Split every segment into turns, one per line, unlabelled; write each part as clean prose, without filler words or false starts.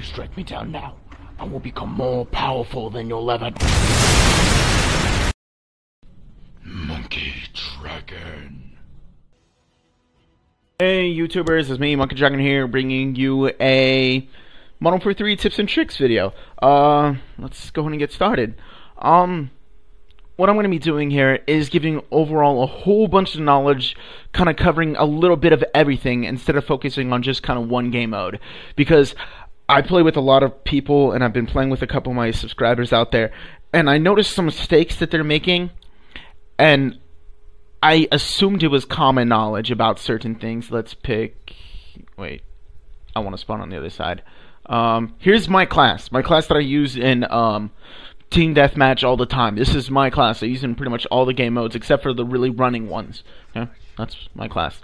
you strike me down now, I will become more powerful than you'll ever. Monkey Dragon.
Hey YouTubers, it's me, Monkey Dragon here, bringing you a Model 3 tips and tricks video. Let's go ahead and get started. What I'm going to be doing here is giving overall a whole bunch of knowledge, kind of covering a little bit of everything instead of focusing on just kind of one game mode. Because I play with a lot of people, and I've been playing with a couple of my subscribers out there, and I noticed some mistakes that they're making, and I assumed it was common knowledge about certain things. Let's pick... Wait. I want to spawn on the other side. Here's my class. My class that I use in Team Deathmatch all the time. This is my class. I use it in pretty much all the game modes except for the really running ones. Okay? That's my class.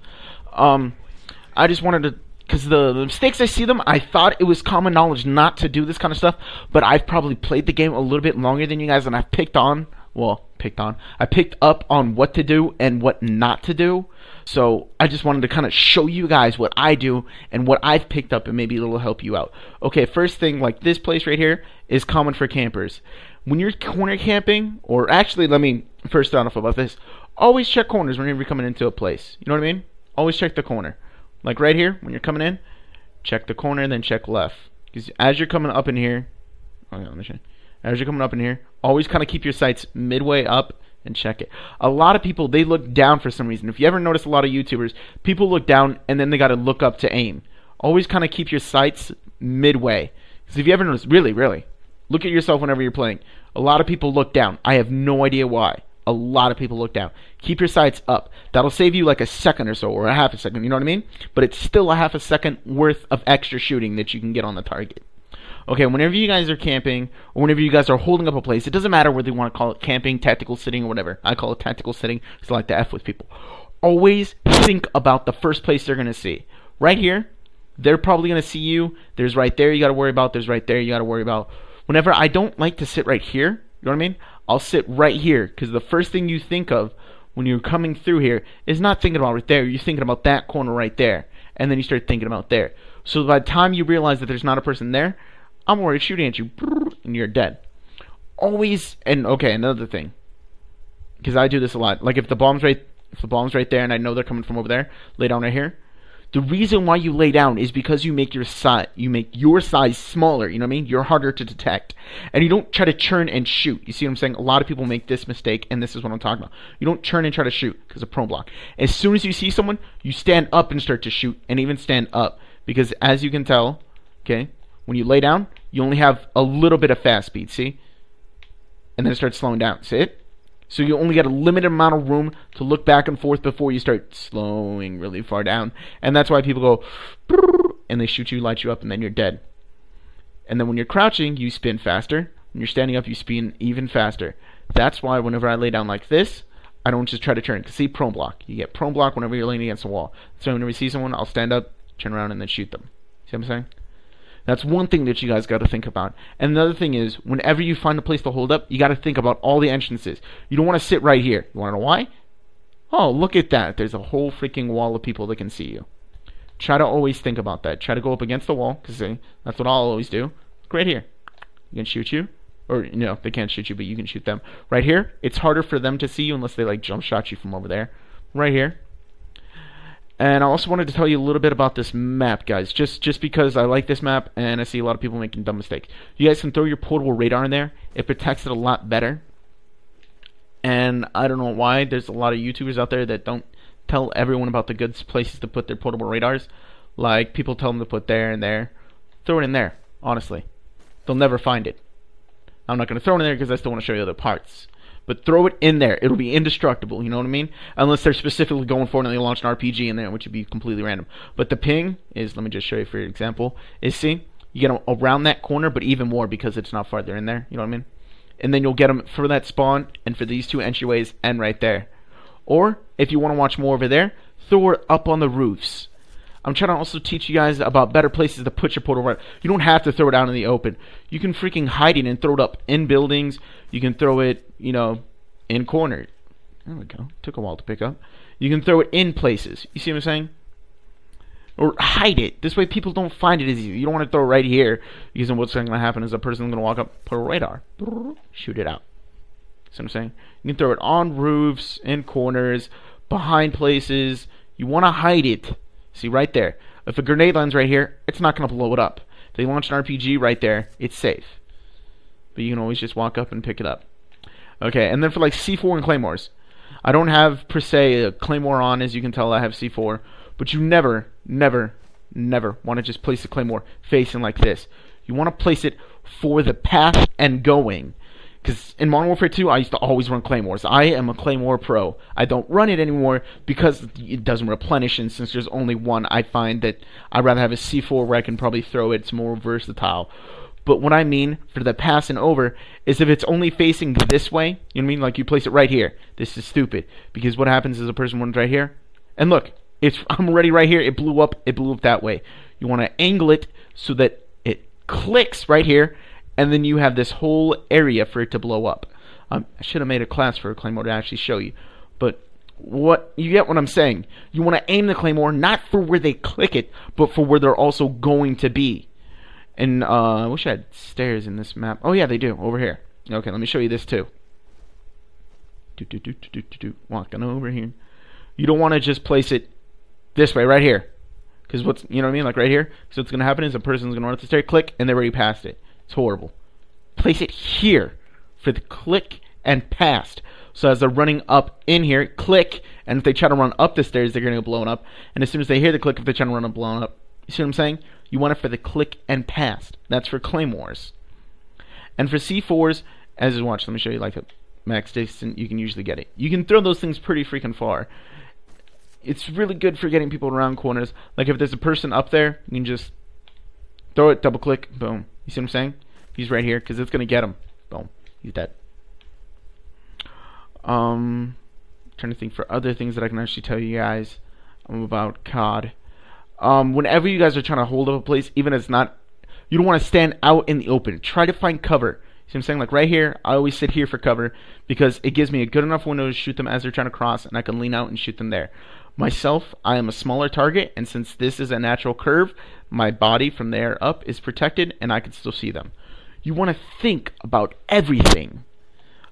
I just wanted to... Because the mistakes I see them, I thought it was common knowledge not to do this kind of stuff, but I've probably played the game a little bit longer than you guys, and I've picked up on what to do and what not to do. So I just wanted to kind of show you guys what I do and what I've picked up, and maybe it'll help you out. Okay, first thing, like this place right here is common for campers. When you're corner camping, or actually, let me first start off about this. Always check corners whenever you're coming into a place. You know what I mean? Always check the corner. Like right here, when you're coming in, check the corner, then check left. Because as you're coming up in here, as you're coming up in here, always kind of keep your sights midway up and check it. A lot of people, they look down for some reason. If you ever notice a lot of YouTubers, people look down and then they got to look up to aim. Always kind of keep your sights midway. Because if you ever notice, really, look at yourself whenever you're playing. A lot of people look down. I have no idea why. A lot of people look down. Keep your sights up. That'll save you like a second or so, or a half a second, you know what I mean? But it's still a half a second worth of extra shooting that you can get on the target. Okay, whenever you guys are camping, or whenever you guys are holding up a place, it doesn't matter whether you want to call it camping, tactical sitting, or whatever. I call it tactical sitting because I like to F with people. Always think about the first place they're going to see. Right here, they're probably going to see you. There's right there you got to worry about. There's right there you got to worry about. Whenever I don't like to sit right here, you know what I mean? I'll sit right here because the first thing you think of when you're coming through here is not thinking about right there. You're thinking about that corner right there. And then you start thinking about there. So by the time you realize that there's not a person there, I'm already shooting at you, and you're dead. Always, and okay, another thing, because I do this a lot. Like if the bomb's right there, and I know they're coming from over there, lay down right here. The reason why you lay down is because you make your size smaller. You know what I mean? You're harder to detect, and you don't try to churn and shoot. You see what I'm saying? A lot of people make this mistake, and this is what I'm talking about. You don't churn and try to shoot because of prone block. As soon as you see someone, you stand up and start to shoot, and even stand up, because as you can tell, okay, when you lay down, you only have a little bit of fast speed, see? And then it starts slowing down, see it? So you only get a limited amount of room to look back and forth before you start slowing really far down. And that's why people go, and they shoot you, light you up, and then you're dead. And then when you're crouching, you spin faster. When you're standing up, you spin even faster. That's why whenever I lay down like this, I don't just try to turn. Because see, prone block. You get prone block whenever you're laying against a wall. So whenever you see someone, I'll stand up, turn around, and then shoot them. See what I'm saying? That's one thing that you guys got to think about. And another thing is, whenever you find a place to hold up, you got to think about all the entrances. You don't want to sit right here. You want to know why? Oh, look at that. There's a whole freaking wall of people that can see you. Try to always think about that. Try to go up against the wall, because that's what I'll always do. Look right here. You can shoot you. Or, you know, they can't shoot you, but you can shoot them. Right here, it's harder for them to see you unless they, like, jump shot you from over there. Right here. And I also wanted to tell you a little bit about this map, guys. Just because I like this map, and I see a lot of people making dumb mistakes. You guys can throw your portable radar in there. It protects it a lot better. And I don't know why. There's a lot of YouTubers out there that don't tell everyone about the good places to put their portable radars. Like, people tell them to put there and there. Throw it in there, honestly. They'll never find it. I'm not going to throw it in there because I still want to show you other parts. But throw it in there. It'll be indestructible, you know what I mean? Unless they're specifically going for it and they launch an RPG in there, which would be completely random. But the ping is, let me just show you for example, is, see, you get them around that corner, but even more because it's not farther in there, you know what I mean? And then you'll get them for that spawn and for these two entryways and right there. Or, if you want to watch more over there, throw it up on the roofs. I'm trying to also teach you guys about better places to put your portable radar. You don't have to throw it out in the open. You can freaking hide it and throw it up in buildings. You can throw it, you know, in corners. There we go. Took a while to pick up. You can throw it in places. You see what I'm saying? Or hide it. This way people don't find it as easy. You don't want to throw it right here, because then what's going to happen is a person's going to walk up, put a radar, shoot it out. See what I'm saying? You can throw it on roofs, in corners, behind places. You want to hide it. See, right there. If a grenade lands right here, it's not going to blow it up. If they launch an RPG right there, it's safe. But you can always just walk up and pick it up. Okay, and then for like C4 and claymores. I don't have, per se, a claymore on. As you can tell, I have C4. But you never want to just place the claymore facing like this. You want to place it for the path and going. Because in Modern Warfare 2, I used to always run claymores. I am a claymore pro. I don't run it anymore because it doesn't replenish, and since there's only one, I find that I'd rather have a C4 where I can probably throw it. It's more versatile. But what I mean for the pass and over is if it's only facing this way, you know what I mean? Like you place it right here. This is stupid. Because what happens is a person runs right here. And look, I'm already right here. It blew up that way. You want to angle it so that it clicks right here. And then you have this whole area for it to blow up. I should have made a class for a claymore to actually show you. But you get what I'm saying. You want to aim the claymore not for where they click it, but for where they're also going to be. And I wish I had stairs in this map. Oh yeah, they do over here. Okay, let me show you this too. Walking over here. You don't want to just place it this way right here, because you know what I mean, like right here. So what's gonna happen is a person's gonna run up the stair, click, and they're already past it. It's horrible. Place it here for the click and past. So as they're running up in here, click, and if they try to run up the stairs, they're gonna get blown up. And as soon as they hear the click, if they try to run up, blown up. You see what I'm saying? You want it for the click and past. That's for claymores. And for C4s, as you watch, let me show you like a max distance. You can usually get it. You can throw those things pretty freaking far. It's really good for getting people around corners. Like if there's a person up there, you can just throw it, double click, boom. You see what I'm saying? He's right here because it's gonna get him. Boom, he's dead. Trying to think for other things that I can actually tell you guys about COD. Whenever you guys are trying to hold up a place, even if it's not, you don't want to stand out in the open. Try to find cover. See what I'm saying? Like right here, I always sit here for cover because it gives me a good enough window to shoot them as they're trying to cross, and I can lean out and shoot them there. Myself, I am a smaller target, and since this is a natural curve, my body from there up is protected, and I can still see them. You want to think about everything.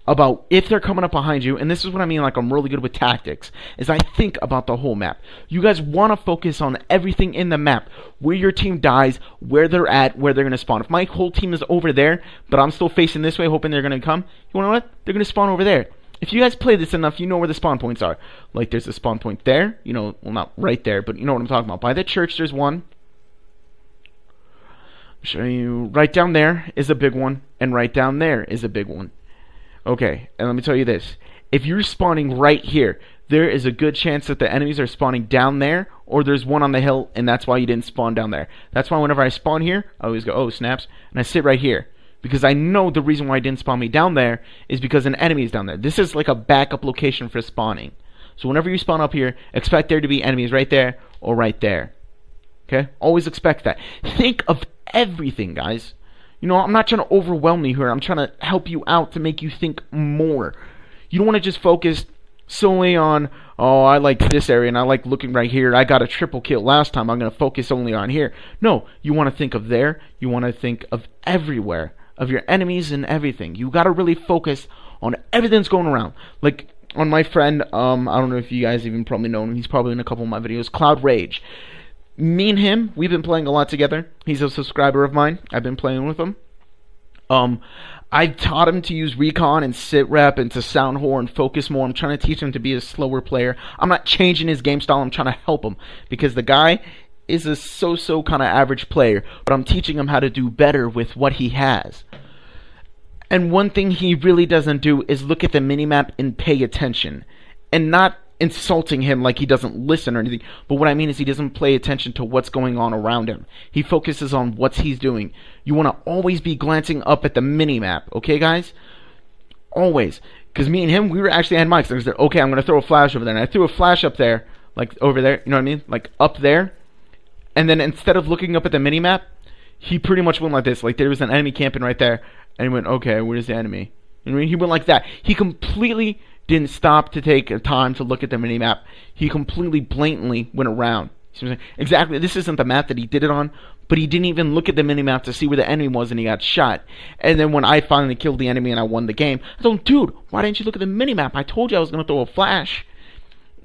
About if they're coming up behind you, and this is what I mean, like I'm really good with tactics, is I think about the whole map. You guys want to focus on everything in the map, where your team dies, where they're at, where they're going to spawn. If my whole team is over there, but I'm still facing this way, hoping they're going to come, you want to know what? They're going to spawn over there. If you guys play this enough, you know where the spawn points are. Like there's a spawn point there, you know, well not right there, but you know what I'm talking about. By the church, there's one. I'll show you. Right down there is a big one, and right down there is a big one. Okay, and let me tell you this. If you're spawning right here, there is a good chance that the enemies are spawning down there, or there's one on the hill, and that's why you didn't spawn down there. That's why whenever I spawn here, I always go, oh, snaps, and I sit right here. Because I know the reason why I didn't spawn me down there is because an enemy is down there. This is like a backup location for spawning. So whenever you spawn up here, expect there to be enemies right there or right there. Okay? Always expect that. Think of everything, guys. You know, I'm not trying to overwhelm you here. I'm trying to help you out to make you think more. You don't want to just focus solely on, oh, I like this area and I like looking right here. I got a triple kill last time. I'm going to focus only on here. No, you want to think of there. You want to think of everywhere, of your enemies and everything. You got to really focus on everything that's going around. Like on my friend, I don't know if you guys even probably know him. He's probably in a couple of my videos, Cloud Rage. Me and him, we've been playing a lot together. He's a subscriber of mine. I've been playing with him. I taught him to use recon and sit rep and to sound horn, focus more. I'm trying to teach him to be a slower player. I'm not changing his game style. I'm trying to help him because the guy is a so-so kind of average player, but I'm teaching him how to do better with what he has. And one thing he really doesn't do is look at the minimap and pay attention. And not insulting him like he doesn't listen or anything, but what I mean is he doesn't pay attention to what's going on around him. He focuses on what he's doing. You want to always be glancing up at the minimap, okay, guys? Always. Because me and him, we were actually had mics. I was like, okay, I'm going to throw a flash over there. And I threw a flash up there, like over there, you know what I mean? Like up there. And then instead of looking up at the minimap, he pretty much went like this. Like there was an enemy camping right there. And he went, okay, where's the enemy? You know what I mean? He went like that. He completely didn't stop to take time to look at the minimap. He completely blatantly went around. See what I'm saying? Exactly. This isn't the map that he did it on, but he didn't even look at the minimap to see where the enemy was, and he got shot. And then when I finally killed the enemy and I won the game, I told him, dude, why didn't you look at the minimap? I told you I was going to throw a flash.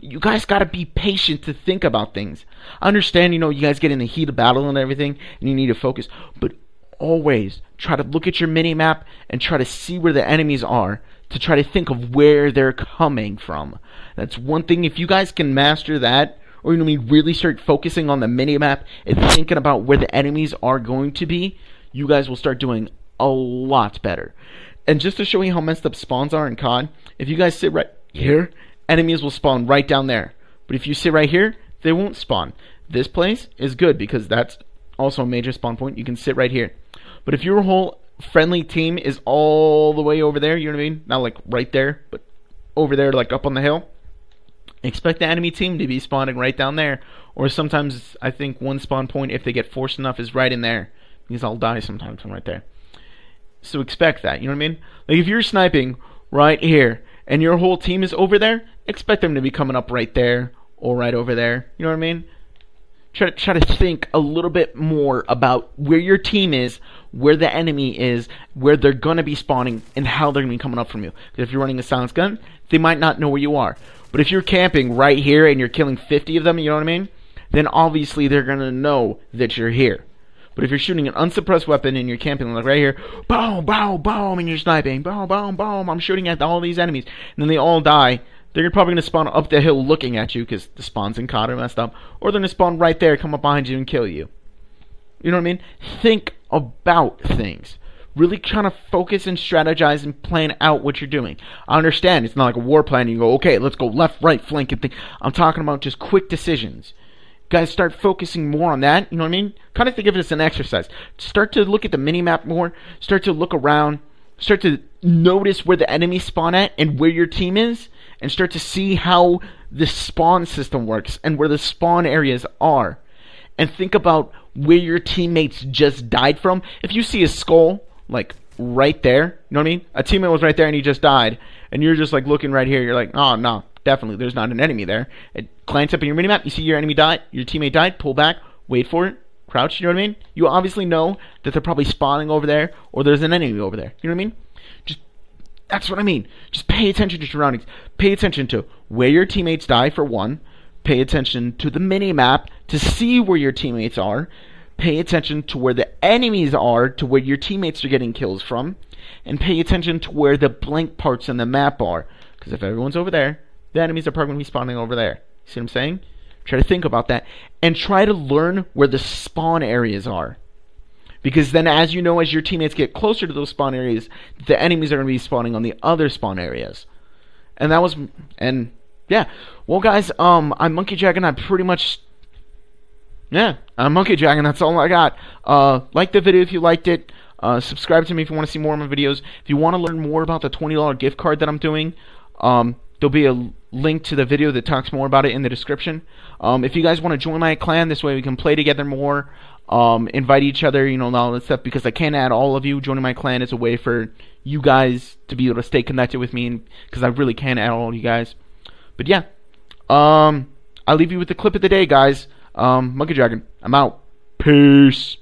You guys got to be patient to think about things. I understand, you guys get in the heat of battle and everything, and you need to focus, but always try to look at your minimap and try to see where the enemies are, to try to think of where they're coming from. That's one thing. If you guys can master that, or really start focusing on the minimap and thinking about where the enemies are going to be, you guys will start doing a lot better. And just to show you how messed up spawns are in COD, if you guys sit right here, enemies will spawn right down there. But if you sit right here, they won't spawn. This place is good because that's also a major spawn point. You can sit right here. But if your whole friendly team is all the way over there, you know what I mean? Not like right there, but over there, like up on the hill, expect the enemy team to be spawning right down there. Or sometimes I think one spawn point, if they get forced enough, is right in there, because I'll die sometimes from right there. So expect that, you know what I mean? Like if you're sniping right here and your whole team is over there, expect them to be coming up right there or right over there. You know what I mean? Try to think a little bit more about where your team is, where the enemy is, where they're going to be spawning, and how they're going to be coming up from you. Because if you're running a silence gun, they might not know where you are. But if you're camping right here and you're killing 50 of them, you know what I mean? Then obviously they're going to know that you're here. But if you're shooting an unsuppressed weapon and you're camping like right here, boom, boom, boom, and you're sniping, boom, boom, boom, I'm shooting at all these enemies, and then they all die, they're probably going to spawn up the hill looking at you because the spawns in COD are messed up, or they're going to spawn right there, come up behind you, and kill you. You know what I mean? Think about things. Really trying to focus and strategize and plan out what you're doing. I understand it's not like a war plan. You go, okay, let's go left, right, flank, and think. I'm talking about just quick decisions. Guys, start focusing more on that. You know what I mean? Kind of think of it as an exercise. Start to look at the mini-map more. Start to look around. Start to notice where the enemies spawn at and where your team is. And start to see how the spawn system works and where the spawn areas are. And think about where your teammates just died from. If you see a skull, like, right there, you know what I mean? A teammate was right there and he just died. And you're just, like, looking right here. You're like, oh, no. Definitely, there's not an enemy there. It glance up in your minimap, you see your enemy died, your teammate died, pull back, wait for it, crouch, you know what I mean? You obviously know that they're probably spawning over there, or there's an enemy over there, you know what I mean? That's what I mean. Just pay attention to surroundings. Pay attention to where your teammates die, for one. Pay attention to the minimap to see where your teammates are. Pay attention to where the enemies are, to where your teammates are getting kills from. And pay attention to where the blank parts in the map are. Because if everyone's over there, the enemies are probably going to be spawning over there. See what I'm saying? Try to think about that. And try to learn where the spawn areas are. Because then as you know, as your teammates get closer to those spawn areas, the enemies are going to be spawning on the other spawn areas. And that was... And, yeah. Well, guys, I'm Monkey Dragon. I'm pretty much... Yeah, I'm Monkey Dragon. That's all I got. Like the video if you liked it. Subscribe to me if you want to see more of my videos. If you want to learn more about the $20 gift card that I'm doing, there'll be a link to the video that talks more about it in the description. If you guys want to join my clan, this way we can play together more, invite each other, you know, and all that stuff, because I can't add all of you. Joining my clan is a way for you guys to be able to stay connected with me, because I really can't add all of you guys. But yeah, I'll leave you with the clip of the day, guys. Monkey Dragon, I'm out. Peace.